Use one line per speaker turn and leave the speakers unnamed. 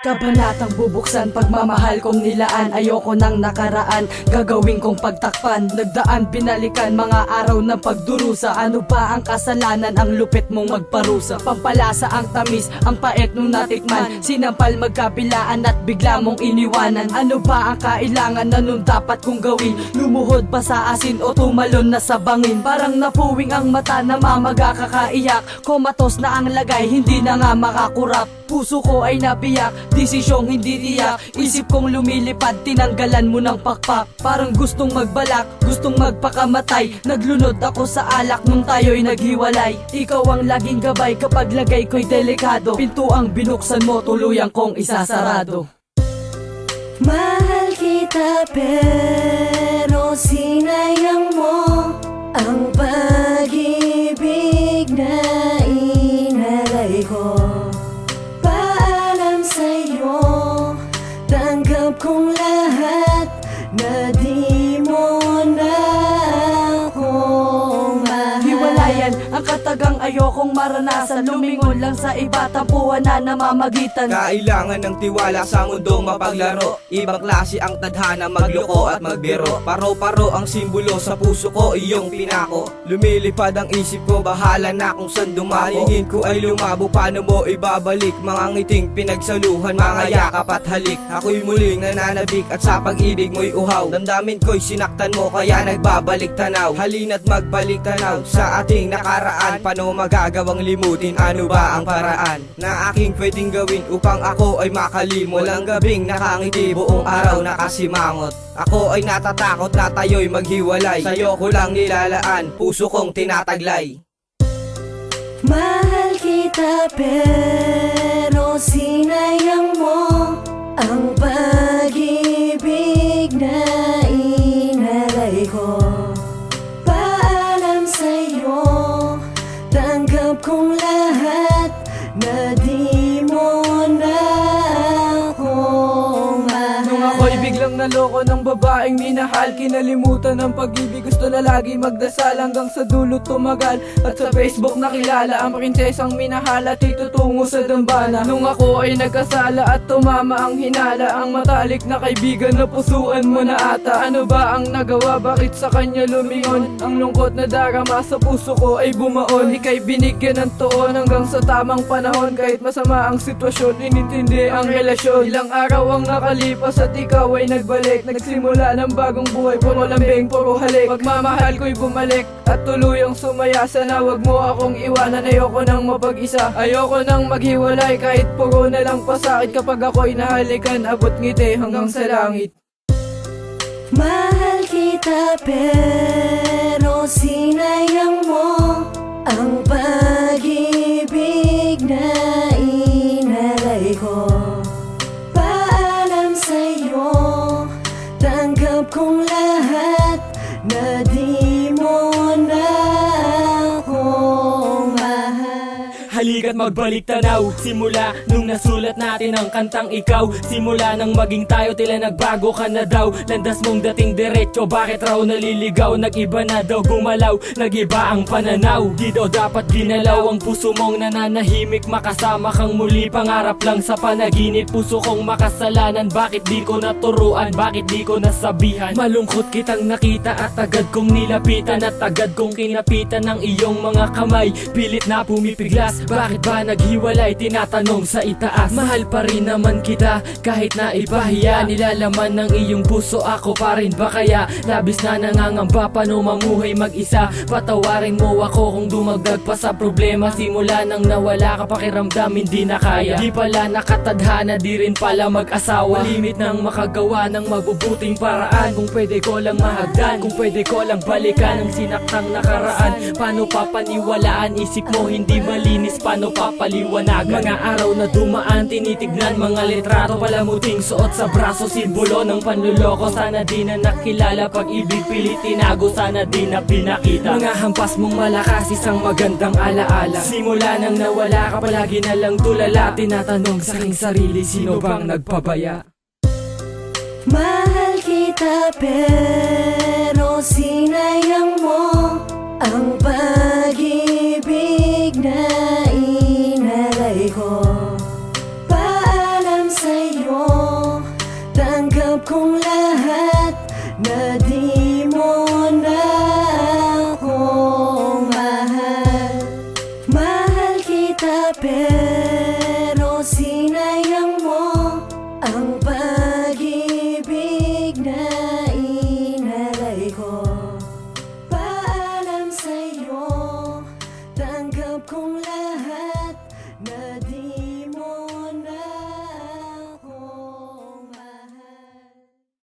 Kabanatang bubuksan, pagmamahal kong nilaan. Ayoko ng nakaraan, gagawin kong pagtakpan. Nagdaan, binalikan, mga araw ng pagdurusa. Ano ba ang kasalanan, ang lupit mong magparusa? Pampalasa ang tamis, ang pait nung natikman. Sinampal magkabilaan at bigla mong iniwanan. Ano ba ang kailangan, anong dapat kong gawin? Lumuhod ba sa asin o tumalon na sa bangin? Parang napuwing ang mata, namamaga kakaiyak. Komatos na ang lagay, hindi na nga makakurap. Puso ko ay nabiyak, desisyong hindi tiyak. Isip kong lumilipad, tinanggalan mo ng pakpak. Parang gustong magbalak, gustong magpakamatay. Naglunod ako sa alak nung tayo'y naghiwalay. Ikaw ang laging gabay kapag lagay ko'y delikado. Pintuang binuksan mo, tuluyang kong isasarado.
Mahal kita pero sinayang mo ang pag-ibig na inalay ko. Paalam sa'yo, tanggap kong lahat na di mo na ako mahal.
Hiwalayan, ang katagang ayokong maranasan. Lumingon lang sa iba, tampuhan na namamagitan.
Kailangan ng tiwala sa mundong mapaglaro. Ibang klase ang tadhana, magloko at magbiro. Paro-paro ang simbolo sa puso ko, iyong pinako. Lumilipad ang isip ko, bahala na kung saan dumako. Hingin ko ay lumabo, paano mo ibabalik? Mga ngiting pinagsaluhan, mga yakap at halik. Ako'y muling nananabik at sa pag-ibig mo'y uhaw. Damdamin ko'y sinaktan mo, kaya nagbabalik tanaw. Halina't magbalik tanaw sa ating nakaraan. Paano magagawang limutin, ano ba ang paraan na aking pwedeng gawin upang ako ay makalimot? Walang gabing nakangiti, buong araw nakasimangot. Ako ay natatakot na tayo'y maghiwalay. Sa'yo ko lang nilalaan, puso kong tinataglay.
Mahal kita pero sinayang mo ang pag-ibig na inalay ko. Paalam sa'yo, tanggap kong lahat na di mo na ako mahal.
Nung ako'y biglang naloko ng babaeng minahal, kinalimutan ng pag-ibig, gusto na lagi magdasal hanggang sa dulo tumagal. At sa Facebook nakilala ang prinsesang minahal at itutungo sa dambana. Nung ako ay nagkasala at tumama ang hinala, ang matalik na kaibigan na pusuan mo na ata. Ano ba ang nagawa, bakit sa kanya lumingon? Ang lungkot na darama sa puso ko ay bumaon. Ika'y binigyan ng tuon hanggang sa tamang panahon. Kahit masama ang sitwasyon, inintindi ang relasyon. Ilang araw ang nakalipas at ikaw ay nagbalik. Nagsimula ng bagong buhay, puro lambing, puro halik. Pagmamahal ko'y bumalik at tuluyang sumaya. Sana wag mo akong iwanan, ayoko nang mapag-isa. Ayoko nang maghiwalay kahit puro na lang pasakit. Kapag ako'y nahalikan, abot ngiti hanggang sa langit.
Mahal kita pero sinayang mo ang pag-ibig na inalay ko. Paalam sa'yo, tanggap kong lahat na di mo na ako mahal.
Halika't magbalik tanaw, simula nung nasulat natin ang kantang ikaw. Simula nang maging tayo, tila nagbago ka na daw. Landas mong dating diretso, bakit raw naliligaw? Nag-iba na daw gumalaw, nag-iba ang pananaw. Di daw dapat ginalaw ang puso mong nananahimik. Makasama kang muli, pangarap lang sa panaginip. Puso kong makasalanan, bakit di ko naturuan? Bakit di ko nasabihan? Malungkot kitang nakita at agad kong nilapitan. At agad kong kinapitan ng iyong mga kamay. Pilit na pumipiglas, bakit ba naghiwalay? Tinatanong sa itaas. Mahal pa rin naman kita kahit na ibahiya. Nilalaman ng iyong puso, ako pa rin ba kaya? Labis na nangangamba, paano mamuhay mag-isa? Patawarin mo ako kung dumagdag pa sa problema. Simula nang nawala ka, pakiramdam hindi na kaya. Di pala nakatadhana, di rin pala mag-asawa. Limit nang makagawa ng mabubuting paraan. Kung pwede ko lang mahagdan, kung pwede ko lang balikan ang sinaktang nakaraan. Paano papaniwalaan? Isip mo hindi malinis, paano papaliwanagan? Mga araw na dumaan, tinitignan mga litrato. Palamuting suot sa braso, simbolo ng panluloko. Sana di na nakilala, pag-ibig pilit tinago. Sana di na pinakita. Mga hampas mong malakas, isang magandang alaala. Simula nang nawala ka, palagi na lang tulala. Tinatanong sa aking sarili, sino bang nagpabaya?
Mahal kita pero sinayang mo ang pag-ibig na inalay ko. Paalam sa di